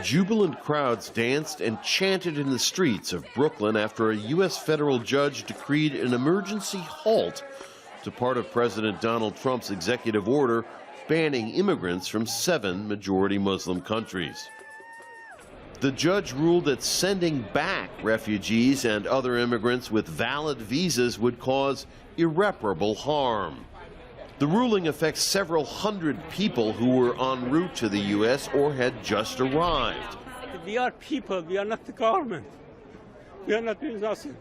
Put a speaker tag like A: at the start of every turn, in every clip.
A: Jubilant crowds danced and chanted in the streets of Brooklyn after a U.S. federal judge decreed an emergency halt to part of President Donald Trump's executive order banning immigrants from 7 majority Muslim countries. The judge ruled that sending back refugees and other immigrants with valid visas would cause irreparable harm. The ruling affects several hundred people who were en route to the U.S. or had just arrived.
B: We are people, we are not the government. We are not doing nothing.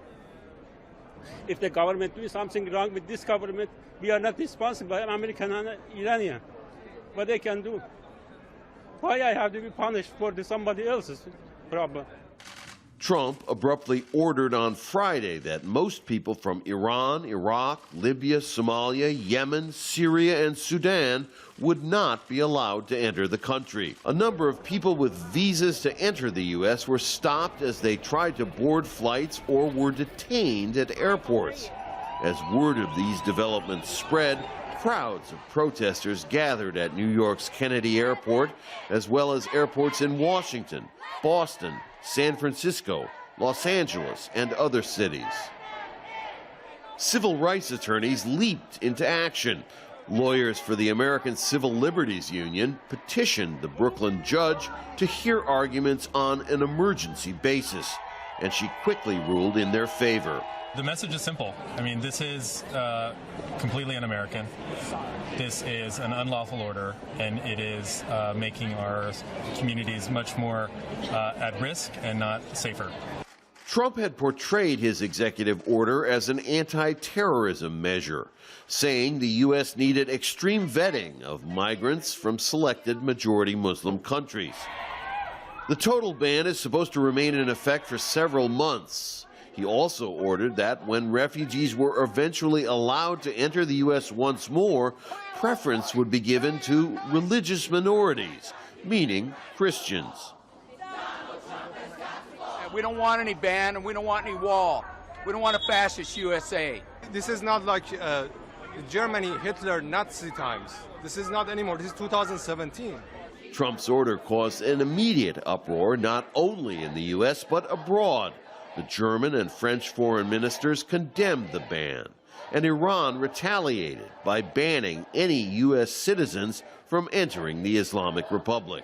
B: If the government does something wrong with this government, we are not responsible, American and Iranian. What they can do. Why I have to be punished for somebody else's problem?
A: Trump abruptly ordered on Friday that most people from Iran, Iraq, Libya, Somalia, Yemen, Syria, and Sudan would not be allowed to enter the country. A number of people with visas to enter the U.S. were stopped as they tried to board flights or were detained at airports. As word of these developments spread, crowds of protesters gathered at New York's Kennedy Airport, as well as airports in Washington, Boston, San Francisco, Los Angeles, and other cities. Civil rights attorneys leaped into action. Lawyers for the American Civil Liberties Union petitioned the Brooklyn judge to hear arguments on an emergency basis, and she quickly ruled in their favor.
C: The message is simple. I mean, this is completely un-American. This is an unlawful order, and it is making our communities much more at risk and not safer.
A: Trump had portrayed his executive order as an anti-terrorism measure, saying the U.S. needed extreme vetting of migrants from selected majority Muslim countries. The total ban is supposed to remain in effect for several months. He also ordered that when refugees were eventually allowed to enter the U.S. once more, preference would be given to religious minorities, meaning Christians.
D: We don't want any ban and we don't want any wall. We don't want a fascist USA.
E: This is not like Germany, Hitler, Nazi times. This is not anymore. This is 2017.
A: Trump's order caused an immediate uproar not only in the U.S. but abroad. The German and French foreign ministers condemned the ban, and Iran retaliated by banning any U.S. citizens from entering the Islamic Republic.